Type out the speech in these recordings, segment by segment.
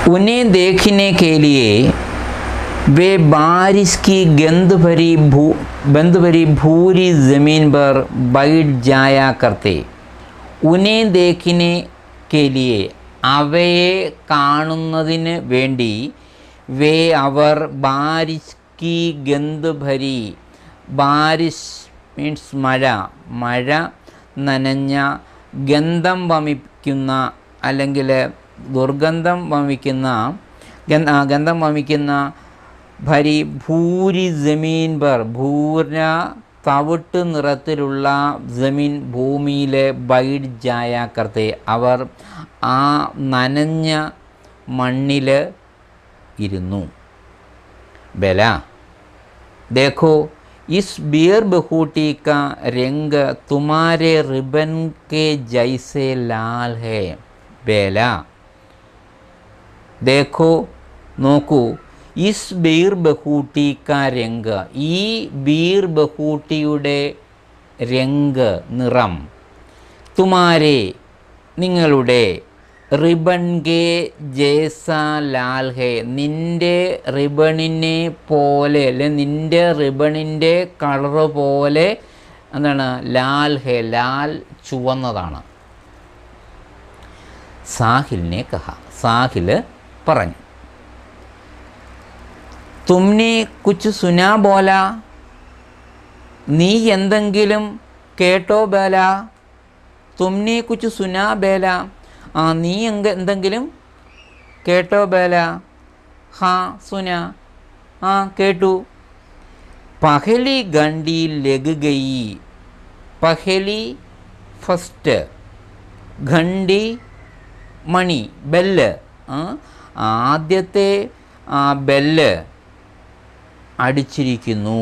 उन्हें देखने के लिए वे बारिश की गंध भरी भूरी ज़मीन पर बैठ जाया करते. उन्हें देखने के लिए അവയെ കാണുന്നതിന് വേണ്ടി വേ അവർ ബാരിഷ് കി ഗന്ധ് ഭരി, ബാരിഷ് മീൻസ് മഴ, മഴ നനഞ്ഞ, ഗന്ധം വമിക്കുന്ന അല്ലെങ്കിൽ ദുർഗന്ധം വമിക്കുന്ന ഭരി ഭൂരി ജമീൻ പർ, ഭൂര തവിട്ട് നിറത്തിലുള്ള ജമീൻ ഭൂമിയിലെ ബൈഡ് ജായ കർത്തെ അവർ ആ നനഞ്ഞ മണ്ണിൽ ഇരുന്നു. ബല देखो इस बियर बहूटी का रंग तुम्हारे रिबन के जैसे लाल है. बेला देखो നോക്കൂ, ഇസ് ബീർ ബഹൂട്ടി കാ രംഗ്, ഈ ബീർ ബഹൂട്ടിയുടെ രംഗ് നിറം, തുമാരെ നിങ്ങളുടെ, റിബൺ കെ ജേസ ലാൽ ഹേ നിൻ്റെ റിബണിനെ പോലെ, അല്ലെ നിൻ്റെ റിബണിൻ്റെ കളറ് പോലെ എന്താണ്, ലാൽ ഹേ, ലാൽ ചുവന്നതാണ്. സാഹിലിനെ കഹ, സാഹിൽ പറഞ്ഞു. തുമ്നെ കുച്ച് സുനാ ബോല, നീ എന്തെങ്കിലും കേട്ടോ ബേല. തുമ്നെ കുച്ച് സുനാ ബേല, നീ എന്തെങ്കിലും കേട്ടോ ബേല. ഹാ സുന, കേട്ടു. പഹലി ഗണ്ടി ലഗ് ഗയി, പഹലി ഫസ്റ്റ്, ഘണ്ടി മണി ബെല്ല്, ആദ്യത്തെ ബെല്ല് അടിച്ചിരിക്കുന്നു,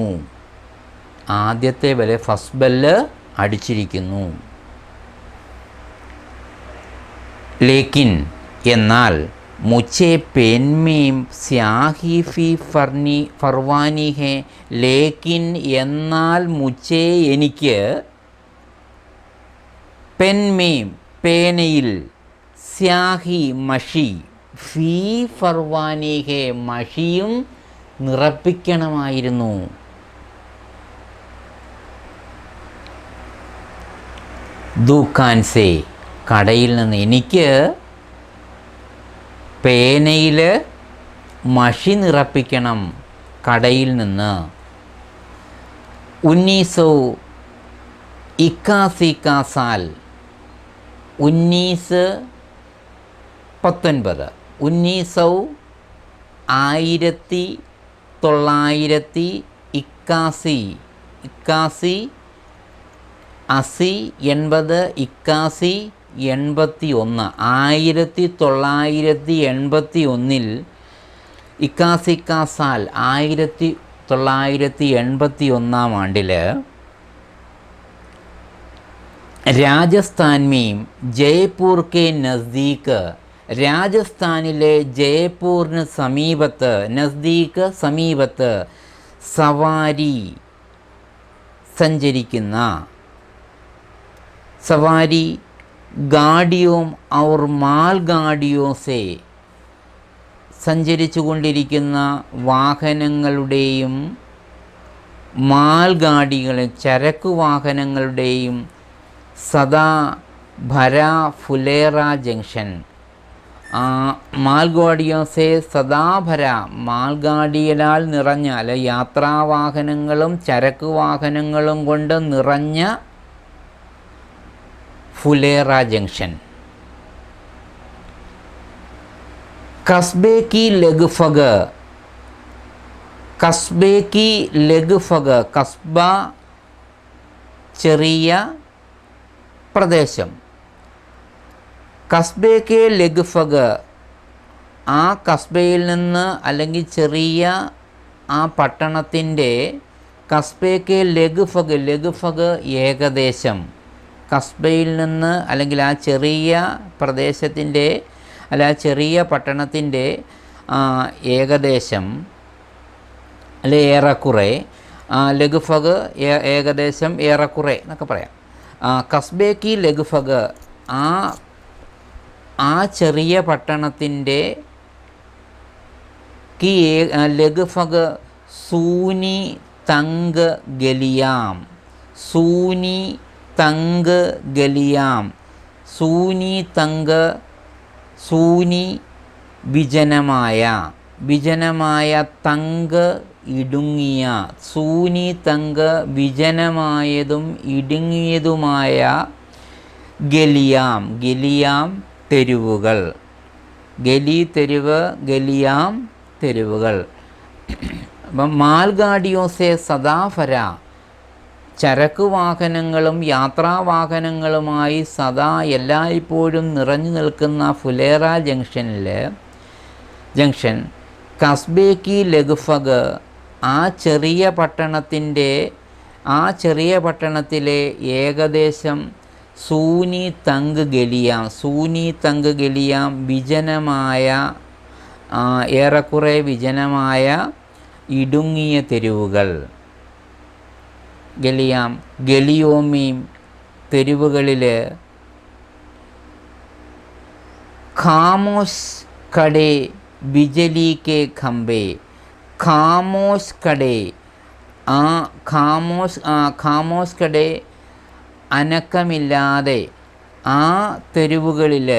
ആദ്യത്തെ ബെല്ല് ഫസ്റ്റ് ബെല്ല് അടിച്ചിരിക്കുന്നു. ലേക്കിൻ എന്നാൽ, മുझे पेन में स्याही फी फरवानी है, ലേക്കിൻ എന്നാൽ, മുझे എനിക്ക്, പെൻമേം പേനയിൽ, സ്യാഹി മഷി, ഫീ ഫർവാനി ഹെ മഷിയും നിറപ്പിക്കണമായിരുന്നു. ദുക്കാൻ സേ കടയിൽ നിന്ന്, എനിക്ക് പേനയിൽ മഷി നിറപ്പിക്കണം കടയിൽ നിന്ന്. 1981 का साल, 1919, 1981, 80, 80, 81, 81, 1981 81 का साल, 1981 രാജസ്ഥാൻ മീം ജയ്പൂർ കെ നസ്ദീക്ക്, രാജസ്ഥാനിലെ ജയ്പൂരിന് സമീപത്ത്, നസ്ദീക്ക് സമീപത്ത്, സവാരി സഞ്ചരിക്കുന്ന, സവാരി ഗാഡിയോം ഔർ മാൽ ഗാഡിയോ സേ സഞ്ചരിച്ചു കൊണ്ടിരിക്കുന്ന വാഹനങ്ങളുടെയും മാൽഗാഡികളെ ചരക്കു വാഹനങ്ങളുടെയും സദാ ഭര ഫുലേറ ജംഗ്ഷൻ, മാൽഗാഡിയോസെ സദാഭര മാൽഗാഡിയാൽ നിറഞ്ഞ, അല്ലെ യാത്രാവാഹനങ്ങളും ചരക്ക് വാഹനങ്ങളും കൊണ്ട് നിറഞ്ഞ ഫുലേറ ജംഗ്ഷൻ. കസ്ബെ കി ലഗ്ഫഗ്, കസ്ബെ കി ലഗ്ഫഗ്, കസ്ബ ചെറിയ പ്രദേശം, കസ്ബെ കെ ലഗ്ഫഗ് ആ കസ്ബയിൽ നിന്ന് അല്ലെങ്കിൽ ചെറിയ ആ പട്ടണത്തിൻ്റെ, കസ്ബെ കെ ലഗ്ഫഗ്, ലഗ്ഫഗ് ഏകദേശം, കസ്ബയിൽ നിന്ന് അല്ലെങ്കിൽ ആ ചെറിയ പ്രദേശത്തിൻ്റെ അല്ല ആ ചെറിയ പട്ടണത്തിൻ്റെ ഏകദേശം അല്ലെ ഏറെക്കുറെ, ലഗ്ഫഗ് ഏകദേശം ഏറെക്കുറെ എന്നൊക്കെ പറയാം. കസ്ബെ കി ലഗ്ഫഗ് ആ ചെറിയ പട്ടണത്തിൻ്റെ कि लगभग सूनी तंग गलियाम, सूनी तंग गलियाम, सूनी तंग, सूनी വിജനമായ, വിജനമായ, തങ്ക് ഇടുങ്ങിയ, സൂനി തങ്ക് വിജനമായതും ഇടുങ്ങിയതുമായ, ഗലിയാം, ഗലിയാം തെരുവുകൾ, ഗലി തെരുവ്, ഗലിയാം തെരുവുകൾ. അപ്പം മാൽഗാഡിയോസെ സദാഫര, ചരക്ക് വാഹനങ്ങളും യാത്രാവാഹനങ്ങളുമായി സദാ എല്ലായ്പ്പോഴും നിറഞ്ഞു നിൽക്കുന്ന ഫുലേറ ജംഗ്ഷൻ കസ്ബെ കി ലഗ്ഭഗ്, ആ ചെറിയ പട്ടണത്തിലെ ഏകദേശം സൂനി തങ്ക് ഗലിയാം, സൂനി തങ്ക് ഗലിയാം വിജനമായ, ഏറെക്കുറെ വിജനമായ ഇടുങ്ങിയ തെരുവുകൾ. ഗലിയാം, ഗലിയോമീം തെരുവുകളിൽ, ഖാമോശ് കടേ ബിജലി കെ ഖംബേ, ഖാമോശ് കടേ, ആ ഖാമോശ് കടേ അനക്കമില്ലാതെ, ആ തെരുവുകളിൽ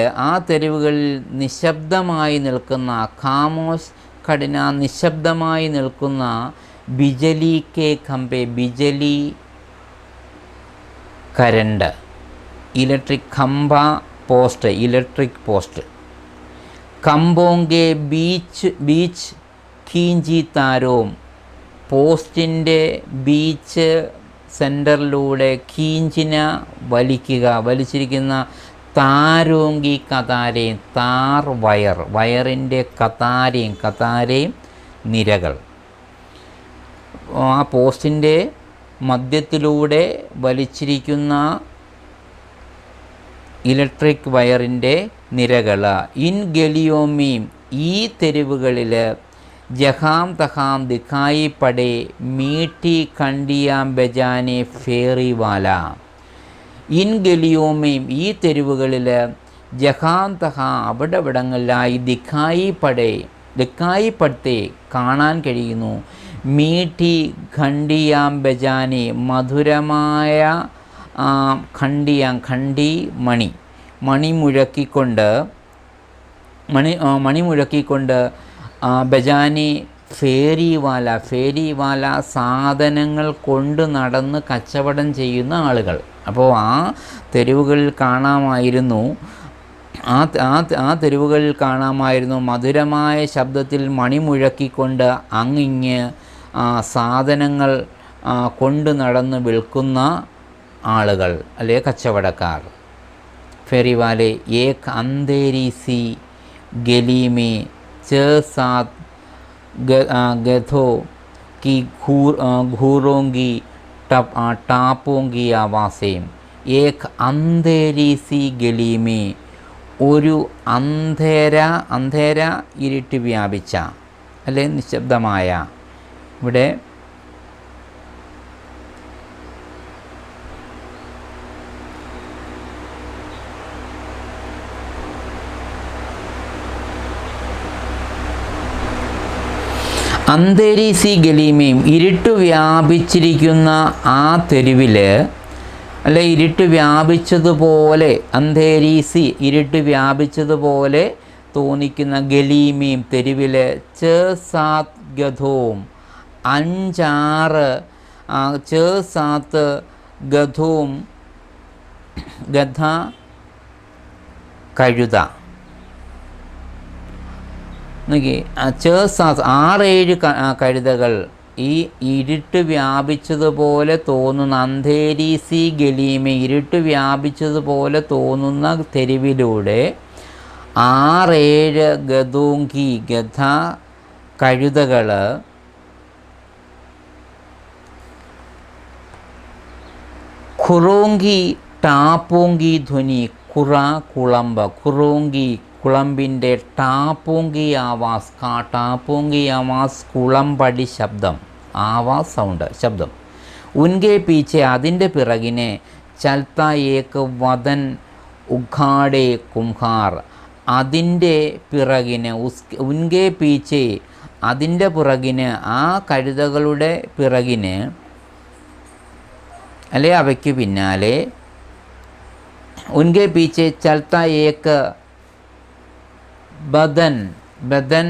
നിശബ്ദമായി നിൽക്കുന്ന, ഖാമോശ് കഠിന നിശബ്ദമായി നിൽക്കുന്ന, ബിജലി കെ ഖംബെ, ബിജലി കരണ്ട്, ഇലക്ട്രിക് ഖംബ പോസ്റ്റ്, ഇലക്ട്രിക് പോസ്റ്റ്. കമ്പോങ്കെ ബീച്ച് കീഞ്ചി താരോം, പോസ്റ്റിൻ്റെ ബീച്ച് സെൻറ്ററിലൂടെ കീഞ്ചിന വലിച്ചിരിക്കുന്ന, താരോങ്കി കതാരയും, താർ വയറിൻ്റെ കതാരയും നിരകൾ. ആ പോസ്റ്റിൻ്റെ മധ്യത്തിലൂടെ വലിച്ചിരിക്കുന്ന ഇലക്ട്രിക് വയറിൻ്റെ നിരകൾ. ഇൻ ഗലിയോമീം, ഈ തെരുവുകളിൽ, ജഹാം തഹാം ദിഖായി പടേ മീठी ഖണ്ഡിയാം ബജാനെ ഫേറിവാല, ഇൻ ഗലിയോമീം ഈ തെരുവുകളിൽ, ജഹാം തഹാം അവിടങ്ങളിലായി, ദിഖായി പടത്തെ കാണാൻ കഴിയുന്നു, മീठी ഖണ്ഡിയാം ബജാനെ മധുരമായ, ഖണ്ഡി മണി മുഴക്കിക്കൊണ്ട്, ബജാനെ ഫേരിവാല സാധനങ്ങൾ കൊണ്ട് നടന്ന് കച്ചവടം ചെയ്യുന്ന ആളുകൾ. അപ്പോൾ ആ തെരുവുകളിൽ കാണാമായിരുന്നു മധുരമായ ശബ്ദത്തിൽ മണി മുഴക്കിക്കൊണ്ട് അങ്ങിങ്ങ് സാധനങ്ങൾ കൊണ്ട് നടന്ന് വിൽക്കുന്ന ആളുകൾ, അല്ലെ കച്ചവടക്കാർ. ഫെറിവാലെ ഏക് അന്ധേരി സി ഗലി മേ ചേ സാത് ഗധോ की घूरोंगी टापोंगी आवासें, एक अंधेरी सी गली में, ഒരു അന്ധേര ഇരുട്ട് വ്യാപിച്ച, അല്ലെ നിശബ്ദമായ. ഇവിടെ അന്ധേരി സി ഗലീമയും, ഇരുട്ട് വ്യാപിച്ചിരിക്കുന്ന ആ തെരുവിൽ, അല്ലെ ഇരുട്ട് വ്യാപിച്ചതുപോലെ, അന്ധേരീസി ഇരുട്ട് വ്യാപിച്ചതുപോലെ തോന്നിക്കുന്ന, ഗലീമീം തെരുവിൽ, ചേ സാത്ത് ഗധോം 5-6, ചേ സാത്ത് ഗധോം ഗധ കഴുത, നോക്കി, ചേ സാത്ത് 6-7 കഴുതകൾ ഈ ഇരുട്ട് വ്യാപിച്ചതുപോലെ തോന്നുന്ന, അന്ധേരീസി ഗലീമ ഇരുട്ട് വ്യാപിച്ചതുപോലെ തോന്നുന്ന തെരുവിലൂടെ 6-7 ഗദോങ്കി ഗധ കഴുതകൾ ഖുറോങ്കി ടാപ്പോങ്കി ധ്വനി, കുളമ്പ്, ഖുറോങ്കി കുളമ്പിൻ്റെ, ടാപ്പോങ്കി ആവാസ്, ടാപ്പോങ്കി ആവാസ് കുളമ്പടി ശബ്ദം, ആവാസ് സൗണ്ട് ശബ്ദം. ഉൻകെ പീച്ചെ അതിൻ്റെ പിറകിനെ, ചൽത്ത ഏക്ക് വദൻ ഉഘാടെ കുംഹാർ അതിൻ്റെ പിറകിന്, ഉൻകെ പീച്ചെ അതിൻ്റെ പിറകിന്, ആ കഴുതകളുടെ പിറകിന് അല്ലെ അവയ്ക്ക് പിന്നാലെ ഉൻകെ പീछे ചൽത്ത ഏക്ക് ബദൻ, ബദൻ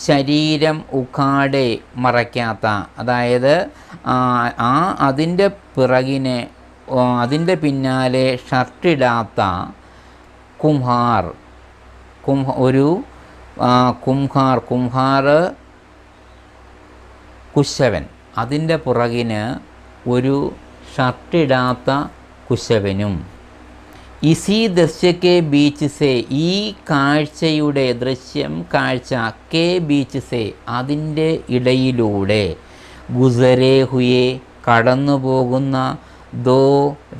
ശരീരം ഉഖാടെ മറയ്ക്കാത്ത, അതായത് അതിൻ്റെ പിറകിന്, അതിൻ്റെ പിന്നാലെ ഷർട്ടിടാത്ത കുംഹാർ, ഒരു കുംഹാർ കുശവൻ, അതിൻ്റെ പുറകിന് ഒരു ഷർട്ടിടാത്ത കുശവനും. ഇസി ദൃശ്യക്കെ ബീച്ച് സെ, ഈ കാഴ്ചയുടെ ദൃശ്യം, കാഴ്ച, കെ ബീച്ച് സെ, അതിൻ്റെ ഇടയിലൂടെ, ഗുസരേ ഹുയെ കടന്നു പോകുന്ന, ദോ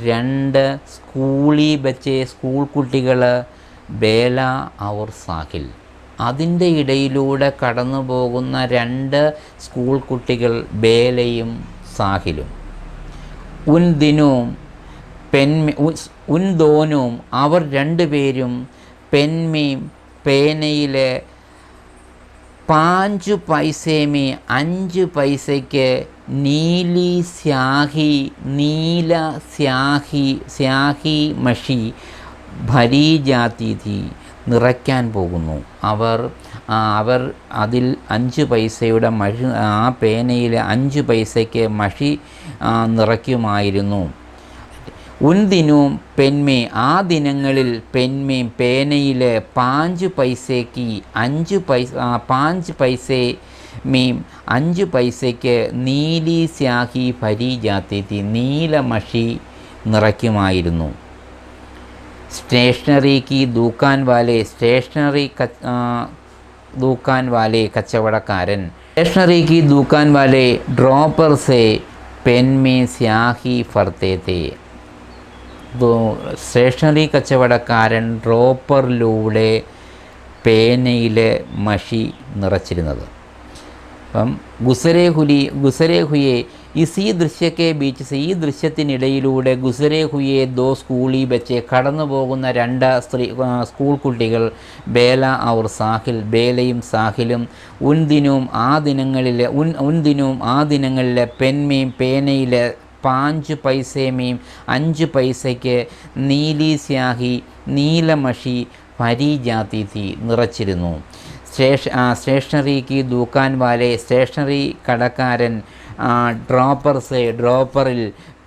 രണ്ട്, സ്കൂളി ബച്ചെ സ്കൂൾ കുട്ടികൾ, ബേല ഔർ സാഹിൽ, അതിൻ്റെ ഇടയിലൂടെ കടന്നു പോകുന്ന രണ്ട് സ്കൂൾ കുട്ടികൾ ബേലയും സാഹിലും. ഉൻ ദിനും ഉൻ ദോനും, അവർ രണ്ടുപേരും, പെൻമീം പേനയിലെ, 5 പൈസേ മേ 5 പൈസയ്ക്ക്, നീലി സ്യാഹി, നീല സ്യാഹി മഷി, ഭരി ജാതി ഥി, നിറയ്ക്കാൻ പോകുന്നു. അവർ അതിൽ 5 പൈസയുടെ മഷി, ആ പേനയിൽ 5 പൈസയ്ക്ക് മഷി നിറയ്ക്കുമായിരുന്നു. ഉൻ ദിനും പെൻമേ, ആ ദിനങ്ങളിൽ, പെൻമേം പേനയിൽ, 5 പൈസയ്ക്ക് 5 പൈസേ മീം 5 പൈസയ്ക്ക്, നീലി സ്യാഹി ഭരി ജാതി ഥി, നീല മഷി നിറയ്ക്കുമായിരുന്നു. സ്റ്റേഷനറി की दुकान वाले, സ്റ്റേഷനറി दुकान वाले കച്ചവടക്കാരൻ, സ്റ്റേഷനറി की दुकान वाले ड्रॉपर से पेन में स्याही भरते थे. സ്റ്റേഷനറി കച്ചവടക്കാരൻ ഡ്രോപ്പറിലൂടെ പേനയിൽ മഷി നിറച്ചിരുന്നത്. അപ്പം ഗുസരേ ഹുയെ ഇസി ദൃശ്യക്കെ ബീച്ച് സെ, ഈ ദൃശ്യത്തിനിടയിലൂടെ, ഗുസരേ ഹുയെ ദോ സ്കൂളി ബച്ചെ കടന്നു പോകുന്ന 2 സ്കൂൾ കുട്ടികൾ, ബേല ഔർ സാഹിൽ, ബേലയും സാഹിലും. ഉൻ ദിനും ആ ദിനങ്ങളിൽ, പെൻമീം പേനയിൽ, 5 പൈസേ മീം 5 പൈസയ്ക്ക്, നീലി സ്യാഹി നീലമഷി, ഭരി ജാതി ഥി നിറച്ചിരുന്നു. സ്റ്റേഷനറി की दुकान वाले, സ്റ്റേഷനറി കടക്കാരൻ, ഡ്രോപ്പർ സെ, ഡ്രോപ്പറിൽ,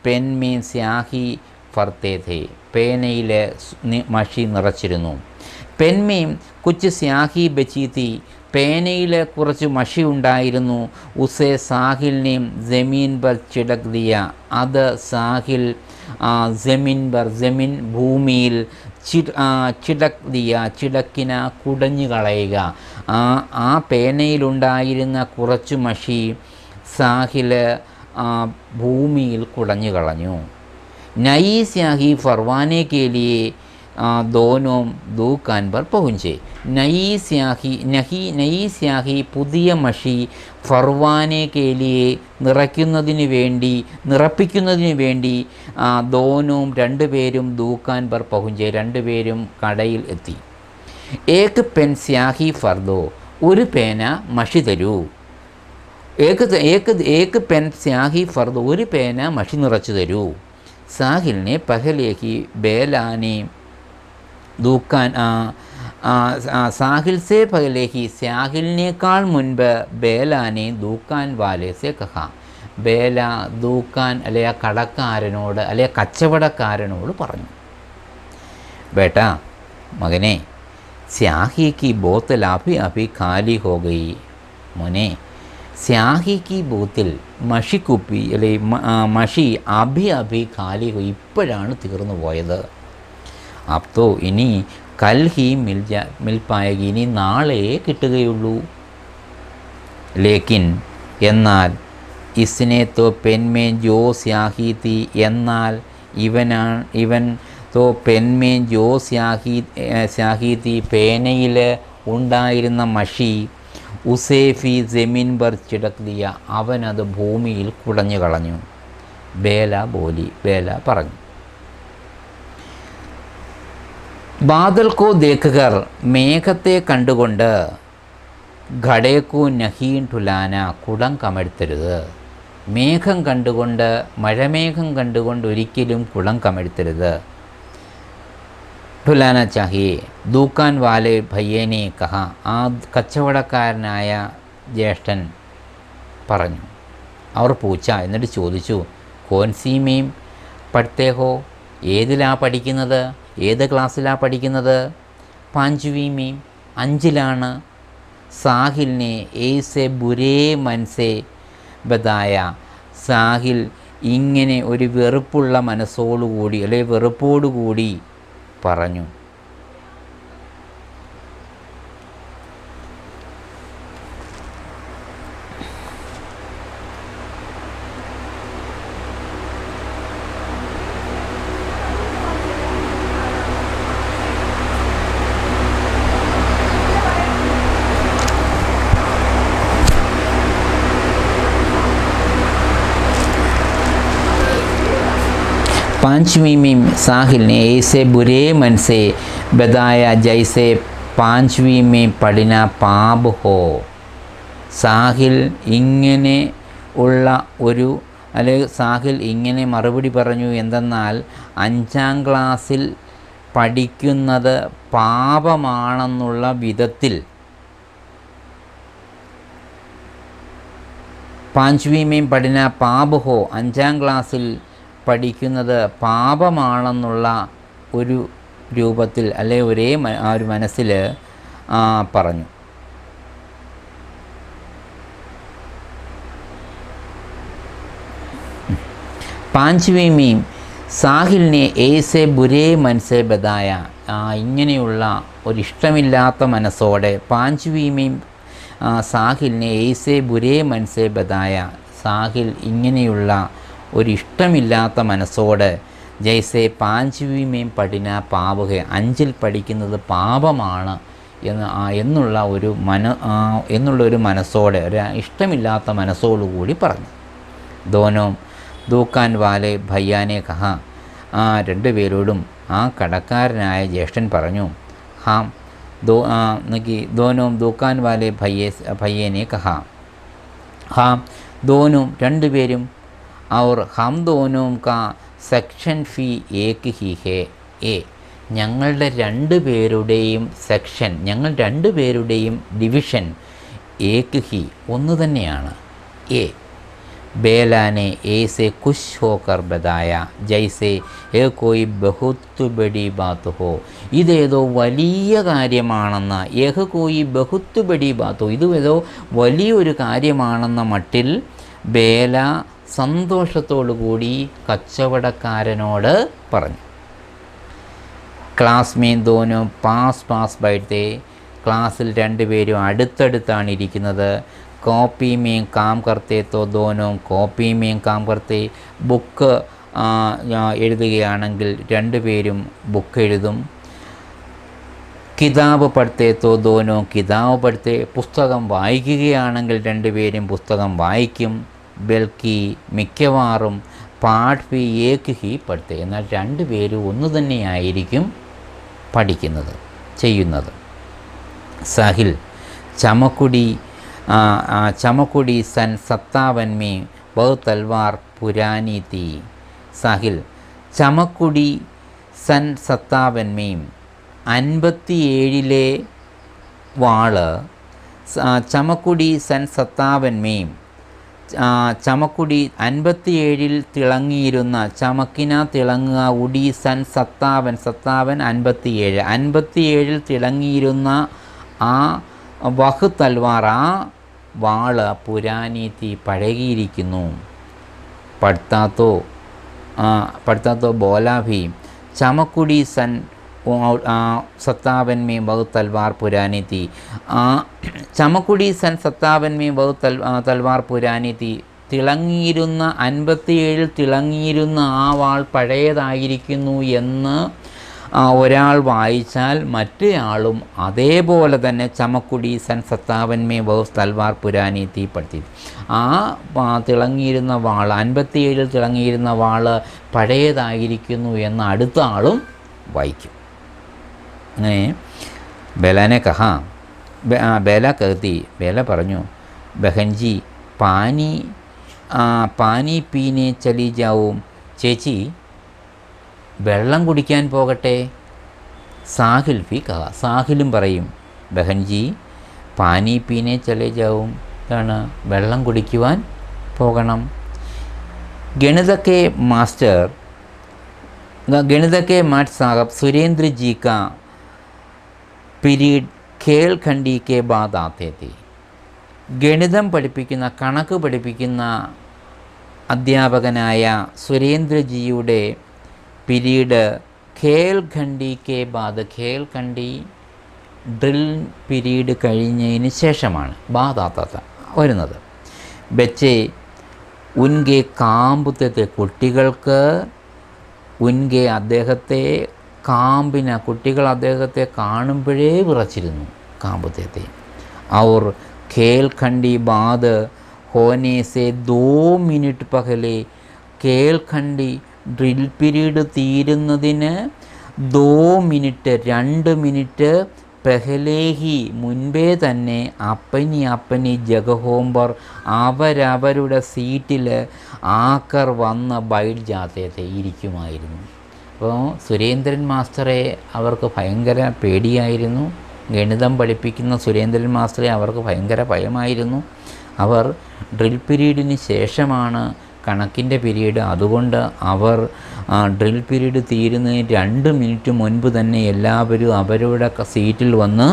പെൻ മീൻ സ്യാഹി ഫർത്തേ ഥേ, പേനയിൽ മഷി നിറച്ചിരുന്നു. പെൻമീം കുച്ച് സ്യാഹി ബച്ചി ഥി, പേനയിൽ കുറച്ച് മഷി ഉണ്ടായിരുന്നു. ഉസേ സാഹിലിനെയും ജമീൻ പർ ചിടക് ദിയ, അത് സാഹിൽ ജമീൻ ഭൂമിയിൽ, ചിടക് ദിയ, ചിടക്കിന കുടഞ്ഞു കളയുക. ആ പേനയിലുണ്ടായിരുന്ന കുറച്ചു മഷി സാഹിൽ ഭൂമിയിൽ കുടഞ്ഞു കളഞ്ഞു. നയി സ്യാഹി ഫർവാനെ കെ ലിയെ ദോനോം ദൂക്കാൻ പർ പहुंचे. നയി സ്യാഹി പുതിയ മഷി, ഫർവാനെ കെ ലിയെ നിറപ്പിക്കുന്നതിന് വേണ്ടി, ദോനോം രണ്ടുപേരും, ദൂക്കാൻ പർ പहुंचे രണ്ടുപേരും കടയിൽ എത്തി. ഏക് പെൻ സ്യാഹി ഫർദോ, ഒരു പേന മഷി തരൂ. ഏക് പെൻ സ്യാഹി ഫർദോ, ഒരു പേന മഷി നിറച്ചു തരൂ. സാഹിലിനെ പഹലേഹി ബേലാനെ ദൂക്കാൻ, സാഹിൽ സെ പഹലേഹി, സാഹിലിനേക്കാൾ മുൻപ് ബേലാനെ ദൂക്കാൻ വാലെ സെ കഹ, ബേല ദൂക്കാൻ അല്ലെ ആ കടക്കാരനോട്, അല്ലെ കച്ചവടക്കാരനോട് പറഞ്ഞു, ബേട്ടാ മകനെ, സ്യാഹി की बोतल अभी खाली हो गई. മോനെ, സ്യാഹി की बोतल, മഷിക്കുപ്പി അല്ലെ മഷി, അഭി ഖാലി ഹോ, ഇപ്പോഴാണ് തീർന്നു പോയത്. അപ്പോ ഇനി കൽ ഹി മിൽ പായേഗി, ഇനി നാളെ കിട്ടുകയുള്ളൂ. ലേക്കിൻ, എന്നാൽ, ഇസ്നെ തോ പെൻമേ ജോ സ്യാഹി തി, എന്നാൽ ഇവൻ തോ പെൻമേ ജോ സ്യാഹി തി, പേനയിൽ ഉണ്ടായിരുന്ന മഷി, ഉസേഫി ജമീൻ പർ ചിടക് ദിയ, അവനത് ഭൂമിയിൽ കുടഞ്ഞു കളഞ്ഞു. ബേല പറഞ്ഞു. ബാദൽ കോ ദേഖുകർ, മേഘത്തെ കണ്ടുകൊണ്ട്, ഘടേക്കു നഹീൻ ഠുലാന, കുടം കമഴ്ത്തരുത്. മേഘം കണ്ടുകൊണ്ട്, മഴമേഘം കണ്ടുകൊണ്ട് ഒരിക്കലും കുടം കമഴ്ത്തരുത്. ഠുലാന ചാഹിയെ ദൂക്കാൻ വാലെ ഭയ്യേനെ കഹ, ആ കച്ചവടക്കാരനായ ജ്യേഷ്ഠൻ പറഞ്ഞു. അവർ പൂച്ച എന്നിട്ട് ചോദിച്ചു, കോൻസീമേം പഠിത്തേഹോ, ഏതിലാ പഠിക്കുന്നത്, ഏത് ക്ലാസ്സിലാ പഠിക്കുന്നത്? പാഞ്ചുവീമേം, 5ലാണ്. സാഹിലിനെ ഏസെ ബുരേ മനസ്സേ ബതായ, സാഹിൽ ഇങ്ങനെ ഒരു വെറുപ്പുള്ള മനസ്സോടുകൂടി അല്ലെങ്കിൽ വെറുപ്പോടുകൂടി പറഞ്ഞു. पांचवीं में साहिल ने ऐसे बुरे मन से बताया जैसे पांचवीं में पढ़ना पाप हो. സാഹിൽ ഇങ്ങനെ ഉള്ള ഒരു അല്ലെങ്കിൽ സാഹിൽ ഇങ്ങനെ മറുപടി പറഞ്ഞു എന്തെന്നാൽ 5ാം ക്ലാസ്സിൽ പഠിക്കുന്നത് പാപമാണെന്നുള്ള വിധത്തിൽ. പാഞ്ചുവീമേം പഠന പാപ് ഹോ, 5ാം ക്ലാസ്സിൽ പഠിക്കുന്നത് പാപമാണെന്നുള്ള ഒരു രൂപത്തിൽ അല്ലെ ഒരേ ആ ഒരു മനസ്സിൽ പറഞ്ഞു. പാഞ്ചുവീമീം സാഹിലിനെ ഏസെ ബുരേ മനസ്സേ ബതായ, ഇങ്ങനെയുള്ള ഒരിഷ്ടമില്ലാത്ത മനസ്സോടെ പാഞ്ചുവീമീം സാഹിലിനെ ഏസെ ബുരേ മനസ്സേ ബതായ, സാഹിൽ ഇങ്ങനെയുള്ള ഒരിഷ്ടമില്ലാത്ത മനസ്സോട് ജൈസെ പാഞ്ചുവീമേം പഠിന പാപക, 5ൽ പഠിക്കുന്നത് പാപമാണ് എന്നുള്ളൊരു മനസ്സോടെ, ഒരു ഇഷ്ടമില്ലാത്ത മനസ്സോടുകൂടി പറഞ്ഞു. ദോനോം ദൂക്കാൻ വാലെ ഭയ്യാനെ കഹ, 2 പേരോടും ആ കടക്കാരനായ ജ്യേഷ്ഠൻ പറഞ്ഞു. ഹാം ദോനോം ദൂക്കാൻ വാലെ ഭയ്യേനെ കഹ, ഹാം ദോനും 2 പേരും, और हम दोनों का section fee Ek he hey A, ഞങ്ങളുടെ 2 പേരുടെയും സെക്ഷൻ, ഞങ്ങൾ 2 പേരുടെയും ഡിവിഷൻ ഏക്ക് ഹി ഒന്ന് തന്നെയാണ്. എ ബേലാനെ ഏസെ കുശ് ഹോക്കർ ബതായ ജൈസെ ഏ കോയി ബഹുത്ത് ബഡി ബാത്ത് ഹോ, ഇതേതോ വലിയ കാര്യമാണെന്ന്, ഏഹ് കോയി ബഹുത്ത് ബഡി ബാത്ത് ഹോ, ഇതേതോ വലിയൊരു കാര്യമാണെന്ന മട്ടിൽ ബേല സന്തോഷത്തോടുകൂടി കച്ചവടക്കാരനോട് പറഞ്ഞു. ക്ലാസ് മേ ദോനോ പാസ് ബൈഠത്തെ, ക്ലാസ്സിൽ 2 പേരും അടുത്തടുത്താണ് ഇരിക്കുന്നത്. കോപ്പി മേം കാം കർത്തെ തോ ദോനോ കോപ്പി മേം കാം കർത്തെ, ബുക്ക് എഴുതുകയാണെങ്കിൽ 2 പേരും ബുക്ക് എഴുതും. കിതാബ് പഠിത്തേ തോ ദോനോ കിതാബ് പഠിത്തേ, പുസ്തകം വായിക്കുകയാണെങ്കിൽ 2 പേരും പുസ്തകം വായിക്കും. ബൽക്കി മിക്കവാറും പാഠ് ഭി ഏക് ഹി പഠിത്തേ, എന്നാൽ 2 പേരും ഒന്ന് തന്നെയായിരിക്കും പഠിക്കുന്നത് ചെയ്യുന്നത്. സാഹിൽ ചമക്കുടി സൻ 57 में वह तलवार पुरानी थी. സാഹിൽ ചമക്കുടി സൻ 57 में 57 വാള്, ചമക്കുടി സൻ 57 में ചമക്കുടി 57 തിളങ്ങിയിരുന്ന, ചമക്കിന തിളങ്ങുക, ഉടി സൻ 57 57 തിളങ്ങിയിരുന്ന ആ വഹ് തൽവാർ, ആ വാള് പുരാനീതി പഴകിയിരിക്കുന്നു. പഠിത്താത്തോ ബോലാഭി ചമക്കുടി സൻ 57 में वह तलवार पुरानी थी. ചമക്കുടി സൻ 57 में वह तलवार पुरानी थी. തിളങ്ങിയിരുന്ന 57 തിളങ്ങിയിരുന്ന ആ വാൾ പഴയതായിരിക്കുന്നു എന്ന് ഒരാൾ വായിച്ചാൽ മറ്റേയാളും അതേപോലെ തന്നെ ചമക്കുടി സൻ 57 में वह तलवार पुरानी थी പഠിത്തി. ആ തിളങ്ങിയിരുന്ന വാൾ, 57 തിളങ്ങിയിരുന്ന വാൾ പഴയതായിരിക്കുന്നു എന്ന് അടുത്ത ആളും വായിക്കും. അങ്ങനെ ബലാനെ കഹ ബേല കഹത്തി, ബേല പറഞ്ഞു, ബഹൻജി പാനി പാനി പീനെ ചലി ജാവും, ചേച്ചി വെള്ളം കുടിക്കാൻ പോകട്ടെ. സാഹിൽ ഫി കഹ, സാഹിലും പറയും, ബഹൻജി പാനി പീനെ ചലി ജാവും, എന്താണ് വെള്ളം കുടിക്കുവാൻ പോകണം. ഗണിതക്കെ മാസ്റ്റർ ഗണിതക്കെ മാറ്റ് സാഹബ് സുരേന്ദ്ര ജി കാ പീരീഡ് ഖേൽ ഖണ്ഡി കെ ബാദ് ആത്തെ തി. ഗണിതം പഠിപ്പിക്കുന്ന, കണക്ക് പഠിപ്പിക്കുന്ന അധ്യാപകനായ സുരേന്ദ്രജിയുടെ പീരീഡ് ഖേൽ ഖണ്ഡി കെ ബാദ്, ഖേൽ ഖണ്ഡി ഡ്രിൽ പീരീഡ് കഴിഞ്ഞതിന് ശേഷമാണ് ബാദാത്ത വരുന്നത്. ബച്ചെ ഉൻകെ കാമ്പുത്തെ, കുട്ടികൾക്ക് ഉൻകെ അദ്ദേഹത്തെ കാമ്പിന, കുട്ടികൾ അദ്ദേഹത്തെ കാണുമ്പോഴേ വിറച്ചിരുന്നു, കാമ്പുത്തെ. ഔർ ഖേൽ ഖണ്ഡി ബാദ് ഹോനെ സെ 2 മിനിറ്റ് പഹലെ, ഖേൽ ഖണ്ഡി ഡ്രിൽ പീരീഡ് തീരുന്നതിന് 2 മിനിറ്റ് 2 മിനിറ്റ് പെഹലേഹി മുൻപേ തന്നെ അപ്പനി ജഗഹോംബർ അവരവരുടെ സീറ്റിൽ ആക്കർ വന്ന് ബൈഡ് ജാത്തത്തെ ഇരിക്കുമായിരുന്നു. അപ്പോൾ സുരേന്ദ്രൻ മാസ്റ്ററെ അവർക്ക് ഭയങ്കര പേടിയായിരുന്നു. ഗണിതം പഠിപ്പിക്കുന്ന സുരേന്ദ്രൻ മാസ്റ്ററെ അവർക്ക് ഭയങ്കര ഭയമായിരുന്നു. അവർ ഡ്രിൽ പീരീഡിന് ശേഷമാണ് കണക്കിൻ്റെ പീരീഡ്. അതുകൊണ്ട് അവർ ഡ്രിൽ പീരീഡ് തീരുന്നതിന് 2 മിനിറ്റ് മുൻപ് തന്നെ എല്ലാവരും അവരുടെ സീറ്റിൽ വന്ന്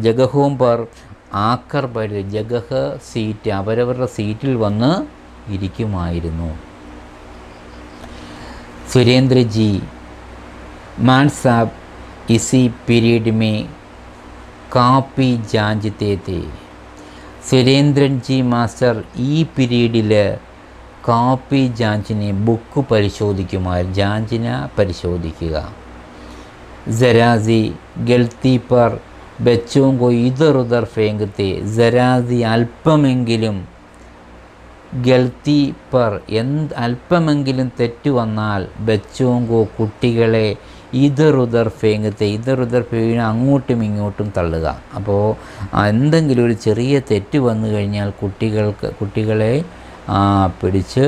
ജഗഹോംബർ ആക്കർ ബൈഡ്, ജഗഹ് സീറ്റ്, അവരവരുടെ സീറ്റിൽ വന്ന് ഇരിക്കുമായിരുന്നു. സുരേന്ദ്രജി मान साहब इसी पीरियड में काफ़ी जांचते थे. സുരേന്ദ്രൻ ജി മാസ്റ്റർ ഈ പീരീഡിൽ കാപ്പി ജാഞ്ചിനെ, ബുക്ക് പരിശോധിക്കുമായിരുന്നു, ജാഞ്ചിന പരിശോധിക്കുക. ജരാസി ഗൽത്തി പർ ബച്ചോं को इधर उधर फेंकते. ജരാസി അല്പമെങ്കിലും, ഗൽത്തി പർ അല്പമെങ്കിലും തെറ്റ് വന്നാൽ, ബച്ചോं को കുട്ടികളെ, ഇതർ ഉദർ ഫേങ്ങത്തെ, ഇതർ ഉദർ ഫേങ്ങിന് അങ്ങോട്ടും ഇങ്ങോട്ടും തള്ളുക. അപ്പോൾ എന്തെങ്കിലും ഒരു ചെറിയ തെറ്റ് വന്നു കഴിഞ്ഞാൽ കുട്ടികളെ പിടിച്ച്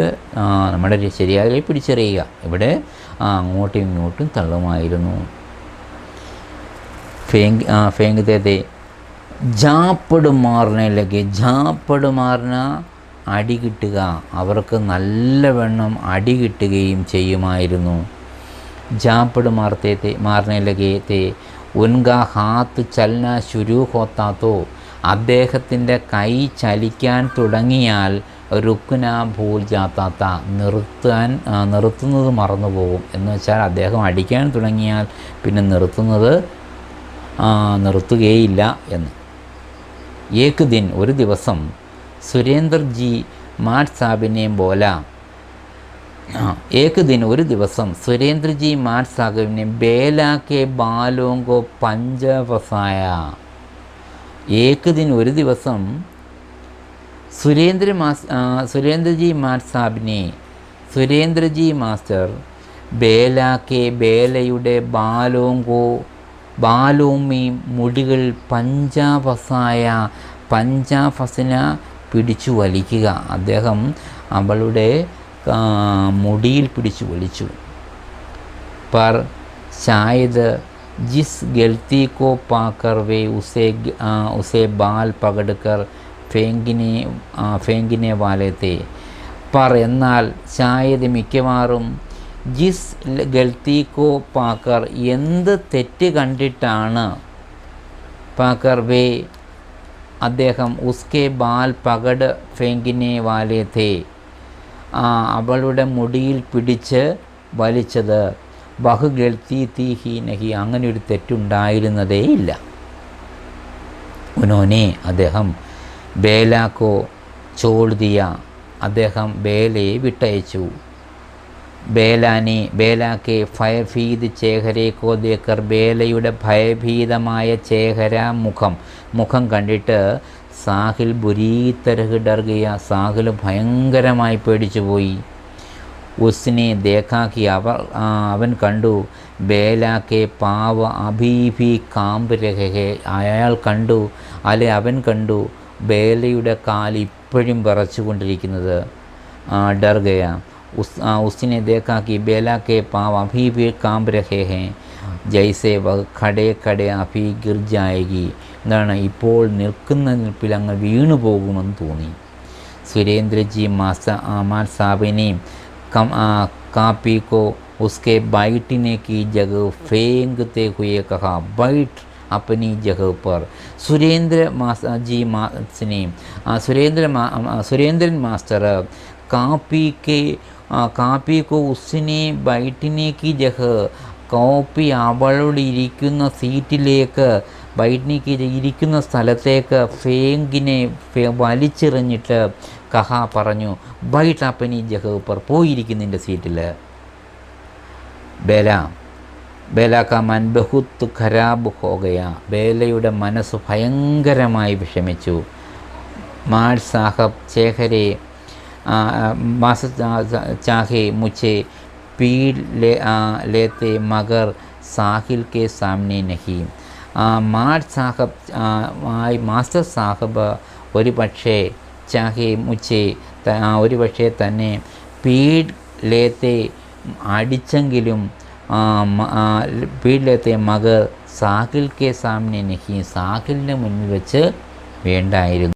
നമ്മുടെ ശരിയായി പിടിച്ചെറിയുക. ഇവിടെ അങ്ങോട്ടും ഇങ്ങോട്ടും തള്ളുമായിരുന്നു. ഫേങ്ങത്തെ ജാപ്പട് മാറിനയിലേക്ക്, ജാപ്പട് മാറിന അടി കിട്ടുക, അവർക്ക് നല്ലവണ്ണം അടി കിട്ടുകയും ചെയ്യുമായിരുന്നു. ജാപ്പട് മാറനെ ലഗേ തെ, ഉൻകാ ഹാത്ത് ചലന ശുരു ഹോത്താത്തോ, അദ്ദേഹത്തിൻ്റെ കൈ ചലിക്കാൻ തുടങ്ങിയാൽ രുക്കുന ഭൂൽ ജാത്താത്ത, നിർത്തുന്നത് മറന്നുപോകും. എന്ന് വെച്ചാൽ അദ്ദേഹം അടിക്കാൻ തുടങ്ങിയാൽ പിന്നെ നിർത്തുകയില്ല എന്ന്. ഏക് ദിൻ, ഒരു ദിവസം, സുരേന്ദർജി മാറ്റ് സാബിനെ ബോല, एक दिन ഒരു ദിവസം സുരേന്ദ്രജി മാറ്റ് സാഹിബിനെ ബേല കെ ബാലോं को पंजा फसाया. एक दिन ഒരു ദിവസം സുരേന്ദ്രജി മാറ്റ് സാഹിബിനെ, സുരേന്ദ്രജി മാസ്റ്റർ ബേലയുടെ ബാലോമി മുടികൾ പഞ്ചാ ഫസായ, പഞ്ചാ ഫസിന പിടിച്ചു വലിക്കുക. അദ്ദേഹം അവളുടെ മുടിയിൽ പിടിച്ചു വലിച്ചു. पर शायद जिस गलती को पाकर वे उसे बाल पकड़कर फेंकने वाले थे. पर എന്നാൽ ഷായദ് മിക്കവാറും ജിസ് ഗൽത്തി കോ പാക്കർ, എന്ത് തെറ്റ് കണ്ടിട്ടാണ്, പാക്കർ വേ അദ്ദേഹം, ഉസ്കെ ബാൽ പകട് ഫേങ്കിനെ വാലേ ഥേ, അവളുടെ മുടിയിൽ പിടിച്ച് വലിച്ചത്, ബഹു ഗൽത്തി തീ ഹി നഹി, അങ്ങനെ ഒരു തെറ്റുണ്ടായിരുന്നതേ ഇല്ല. ഉനോനെ, അദ്ദേഹം, ബേലാക്കോ ചോട് ദിയ, അദ്ദേഹം ബേലയെ വിട്ടയച്ചു. ബേലാക്കെ ഭയഭീത് ചേഹരെ കോ ദേക്കർ, ബേലയുടെ ഭയഭീതമായ ചേഹര മുഖം കണ്ടിട്ട് സാഹിൽ ബുരീ തരഹ് ഡർ ഗയ, സാഹിൽ ഭയങ്കരമായി പേടിച്ചു പോയി. ഉസ്നെ ദേഖാക്കി അവൻ കണ്ടു ബേലാക്കെ പാവ അഭീഭി കാമ്പ് രഹേ അയാൾ കണ്ടു അവൻ കണ്ടു ബേലയുടെ കാൽ ഇപ്പോഴും വിറച്ചുകൊണ്ടിരിക്കുന്നത്. ഡർ ഗയ ഉസ്നെ ദേഖാക്കി ബേലാക്കെ പാവ അഭീഭി കാമ്പ് രഹേ ഹേ ജൈസെ വ ഖടേ ഖടേ അഭി ഗിർ ജായേഗി. എന്താണ്, ഇപ്പോൾ നിൽക്കുന്ന നിൽപ്പിൽ അങ്ങ് വീണു പോകുമെന്ന് തോന്നി. സുരേന്ദ്രജി മാൻ സാബിനെ कापी को उसके बैठने की जगह फेंकते हुए कहा, बैठ अपनी जगह पर. सुरेंद्रन मास्टर कापी को उसने बैठने की जगह, കോപ്പി അവളുടെ ഇരിക്കുന്ന സീറ്റിലേക്ക് ബൈഠിനിക്ക് ഇരിക്കുന്ന സ്ഥലത്തേക്ക് ഫേങ്കിനെ വലിച്ചെറിഞ്ഞിട്ട് കഹ പറഞ്ഞു, ബൈഠ് അപ്പനി ജഗഹ് പർ, പോയിരിക്കുന്നതിൻ്റെ സീറ്റിൽ. ബേല കാ മൻ ബഹുത്ത് ഖരാബ് ഹോ ഗയ, ബേലയുടെ മനസ്സ് ഭയങ്കരമായി വിഷമിച്ചു. മാൾ സാഹബ് ചേഹരെ ചാഹെ മുച്ചെ पीड़ लेते मगर साहिल के सामने नहीं. മാസ്റ്റർ സാഹബ് ഒരു പക്ഷേ ചാഹെ മുച്ചെ ഒരു പക്ഷേ തന്നെ പീഡ് ലേത്തെ അടിച്ചെങ്കിലും പീഡ് ലേത്തെ മഗർ സാഹിൽ കെ സാമനെ നഹി, സാഹിലിൻ്റെ മുന്നിൽ വെച്ച് വേണ്ടായിരുന്നു.